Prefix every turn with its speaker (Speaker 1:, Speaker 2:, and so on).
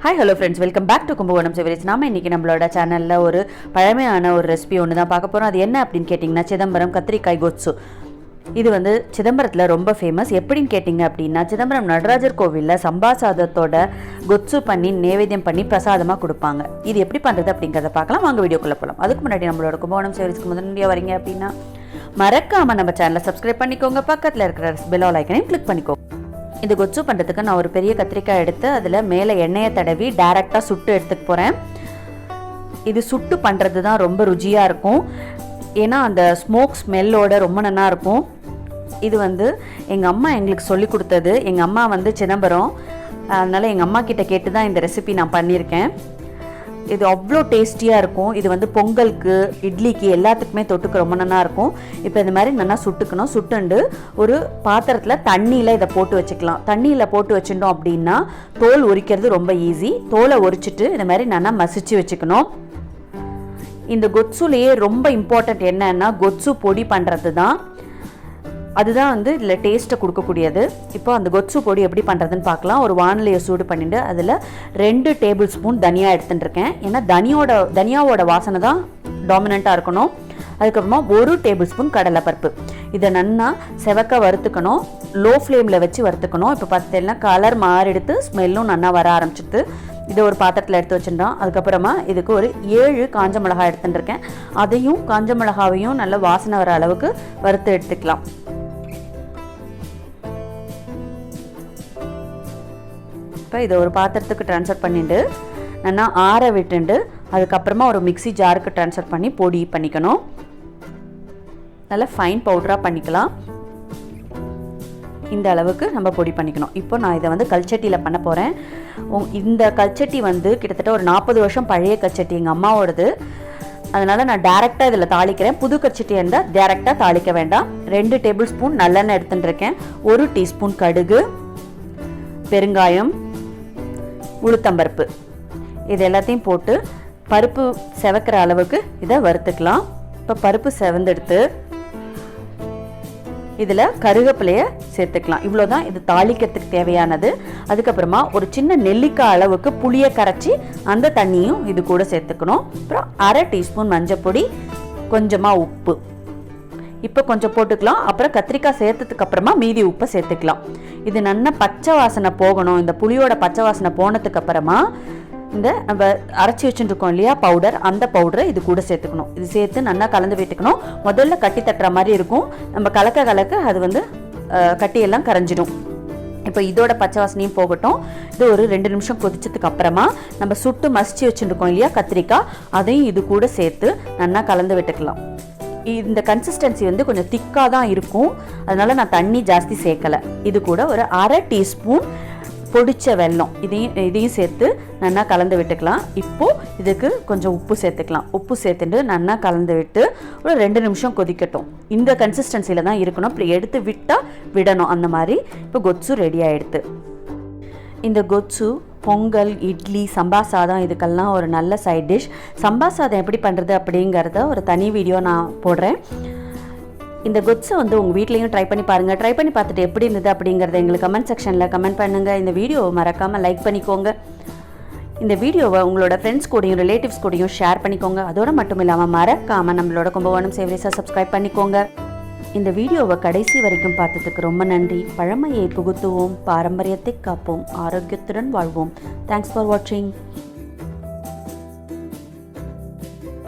Speaker 1: Hi hello friends, welcome back to Kumbakonamsavouries. நாம இன்னைக்கு நம்மளோட சேனல்ல ஒரு பழமையான ஒரு ரெசிபி ஒன்னு தான் பார்க்க போறோம். அது என்ன அப்படினு கேட்டிங்கனா சிதம்பரம் கத்திரிக்காய் கொட்சு. இது வந்து சிதம்பரத்துல ரொம்ப ஃபேமஸ். எப்படின்னு கேட்டிங்க அப்படினா சிதம்பரம் நடராஜர் கோவில்ல சம்பா சாதத்தோட கொட்சு பண்ணி நைவேத்தியம் பண்ணி பிரசாதமா கொடுப்பாங்க. இது எப்படி பண்றது அப்படிங்கறத பார்க்கலாம். வாங்க வீடியோக்குள்ள போலாம். அதுக்கு முன்னாடி நம்மளோட கும்பகோணம்சவரிஸ்க்கு முதல்ல வரீங்க அப்படினா மறக்காம நம்ம சேனலை சப்ஸ்கிரைப் பண்ணிக்கோங்க. பக்கத்துல இருக்கிற பெல் ஐகானையும் கிளிக் பண்ணிக்கோங்க. இந்த கொட்சு பண்ணுறதுக்கு நான் ஒரு பெரிய கத்திரிக்காய் எடுத்து அதில் மேலே எண்ணெயை தடவி டைரெக்டாக சுட்டு எடுத்துக்க போகிறேன். இது சுட்டு பண்ணுறது தான் ரொம்ப ருச்சியாக இருக்கும். ஏன்னா அந்த ஸ்மோக் ஸ்மெல்லோட ரொம்ப நல்லா இருக்கும். இது வந்து எங்கள் அம்மா எங்களுக்கு சொல்லி கொடுத்தது. எங்கள் அம்மா வந்து சிதம்பரம், அதனால் எங்கள் அம்மா கிட்ட கேட்டு தான் இந்த ரெசிபி நான் பண்ணியிருக்கேன். இது அவ்வளோ டேஸ்டியாக இருக்கும். இது வந்து பொங்கலுக்கு இட்லிக்கு எல்லாத்துக்குமே தொட்டுக்க ரொம்ப நல்லா இருக்கும். இப்போ இந்த மாதிரி நல்லா சுட்டுக்கணும். சுட்டுண்டு ஒரு பாத்திரத்தில் தண்ணியில் இதை போட்டு வச்சுக்கலாம். தண்ணியில் போட்டு வச்சுட்டோம் அப்படின்னா தோல் உரிக்கிறது ரொம்ப ஈஸி. தோலை உரிச்சிட்டு இந்த மாதிரி நல்லா மசிச்சு வச்சுக்கணும். இந்த கொட்சுலேயே ரொம்ப இம்பார்ட்டண்ட் என்னன்னா கொட்சு பொடி பண்ணுறது தான். அதுதான் வந்து இதில் டேஸ்ட்டை கொடுக்கக்கூடியது. இப்போ அந்த கொட்சு பொடி எப்படி பண்ணுறதுன்னு பார்க்கலாம். ஒரு வானிலையை சூடு பண்ணிவிட்டு அதில் 2 டேபிள் ஸ்பூன் தனியா எடுத்துட்டுருக்கேன். ஏன்னா தனியாவோட வாசனை தான் டாமினண்ட்டாக இருக்கணும். அதுக்கப்புறமா 1 டேபிள் ஸ்பூன் கடலைப்பருப்பு. இதை நல்லா செவக்க வறுத்துக்கணும். லோ ஃப்ளேமில் வச்சு வறுத்துக்கணும். இப்போ பார்த்தீங்கன்னா கலர் மாறி எடுத்து ஸ்மெல்லும் நல்லா வர ஆரம்பிச்சிட்டு இதை ஒரு பாத்திரத்தில் எடுத்து வச்சுட்டோம். அதுக்கப்புறமா இதுக்கு ஒரு 7 காஞ்ச மிளகாய் எடுத்துட்டுருக்கேன். அதையும் காஞ்ச மிளகாவையும் நல்லா வாசனை வர அளவுக்கு வறுத்து எடுத்துக்கலாம். இப்போ இதை ஒரு பாத்திரத்துக்கு ட்ரான்ஸ்ஃபர் பண்ணிட்டு நல்லா ஆற விட்டுண்டு அதுக்கப்புறமா ஒரு மிக்ஸி ஜாருக்கு ட்ரான்ஸ்ஃபர் பண்ணி பொடி பண்ணிக்கணும். நல்லா ஃபைன் பவுடராக பண்ணிக்கலாம். இந்த அளவுக்கு நம்ம பொடி பண்ணிக்கணும். இப்போ நான் இதை வந்து கல்ச்சட்டியில் பண்ண போகிறேன். இந்த கல்ச்சட்டி வந்து கிட்டத்தட்ட ஒரு 40 வருஷம் பழைய கல்ச்சட்டி எங்கள் அம்மாவோடது. அதனால் நான் டேரெக்டாக இதில் தாளிக்கிறேன். புது கல்ச்சட்டி இருந்தால் டேரெக்டாக தாளிக்க வேண்டாம். 2 டேபிள் ஸ்பூன் நல்லெண்ணெய் எடுத்துட்டுருக்கேன். 1 டீஸ்பூன் கடுகு, பெருங்காயம், உளுத்தம்பருப்பு, இது எல்லாத்தையும் போட்டு பருப்பு செவக்கிற அளவுக்கு இதை வறுத்துக்கலாம். இப்போ பருப்பு செவந்தெடுத்து இதில் கருவேப்பிலையை சேர்த்துக்கலாம். இவ்வளோதான் இது தாளிக்கிறதுக்கு தேவையானது. அதுக்கப்புறமா ஒரு சின்ன நெல்லிக்காய் அளவுக்கு புளியை கரைச்சி அந்த தண்ணியும் இது கூட சேர்த்துக்கணும். அப்புறம் 1/2 டீஸ்பூன் மஞ்சள் பொடி, கொஞ்சமாக உப்பு இப்போ கொஞ்சம் போட்டுக்கலாம். அப்புறம் கத்திரிக்காய் சேர்த்ததுக்கு அப்புறமா மீதி உப்பை சேர்த்துக்கலாம். இது நல்லா பச்சை வாசனை போகணும். இந்த புளியோட பச்சை வாசனை போனதுக்கு அப்புறமா இந்த நம்ம அரைச்சி வச்சுருக்கோம் இல்லையா பவுடர், அந்த பவுடரை இது கூட சேர்த்துக்கணும். இது சேர்த்து நல்லா கலந்து விட்டுக்கணும். முதல்ல கட்டி தட்டுற மாதிரி இருக்கும். நம்ம கலக்க அது வந்து கட்டியெல்லாம் கரைஞ்சிடும். இப்போ இதோட பச்சை வாசனையும் போகட்டும். இது ஒரு 2 நிமிஷம் கொதிச்சதுக்கு அப்புறமா நம்ம சுட்டு மசிச்சு வச்சுருக்கோம் இல்லையா கத்திரிக்காய், அதையும் இது கூட சேர்த்து நல்லா கலந்து விட்டுக்கலாம். இந்த கன்சிஸ்டன்சி வந்து கொஞ்சம் திக்காக தான் இருக்கும். அதனால நான் தண்ணி ஜாஸ்தி சேர்க்கலை. இது கூட ஒரு 1/2 டீஸ்பூன் பொடிச்ச வெல்லம் இதையும் சேர்த்து நல்லா கலந்து விட்டுக்கலாம். இப்போது இதுக்கு கொஞ்சம் உப்பு சேர்த்துக்கலாம். உப்பு சேர்த்துட்டு நல்லா கலந்து விட்டு ஒரு 2 நிமிஷம் கொதிக்கட்டும். இந்த கன்சிஸ்டன்சியில் தான் இருக்கணும். இப்படி எடுத்து விடணும் அந்த மாதிரி. இப்போ கொட்சு ரெடி ஆகிடுது. இந்த கொட்சு பொங்கல், இட்லி, சம்பா சாதம் இதுக்கெல்லாம் ஒரு நல்ல சைட் டிஷ். சம்பா சாதம் எப்படி பண்ணுறது அப்படிங்கிறத ஒரு தனி வீடியோ நான் போடுறேன். இந்த கொட்ஸை வந்து உங்கள் வீட்லேயும் ட்ரை பண்ணி பாருங்கள். ட்ரை பண்ணி பார்த்துட்டு எப்படி இருந்தது அப்படிங்கிறத எங்களுக்கு கமெண்ட் செக்ஷனில் கமெண்ட் பண்ணுங்கள். இந்த வீடியோவை மறக்காமல் லைக் பண்ணிக்கோங்க. இந்த வீடியோவை உங்களோட ஃப்ரெண்ட்ஸ் கூடயும் ரிலேட்டிவ்ஸ் கூடயும் ஷேர் பண்ணிக்கோங்க. அதோடு மட்டும் இல்லாமல் மறக்காமல் நம்மளோட கும்பகோணம்சவூரிஸை சப்ஸ்கிரைப் பண்ணிக்கோங்க. இந்த வீடியோவை கடைசி வரைக்கும் பார்த்ததுக்கு ரொம்ப நன்றி. பழமையை புகுத்துவோம், பாரம்பரியத்தை காப்போம், ஆரோக்கியத்துடன் வாழ்வோம். தேங்க்ஸ் ஃபார் வாட்சிங்.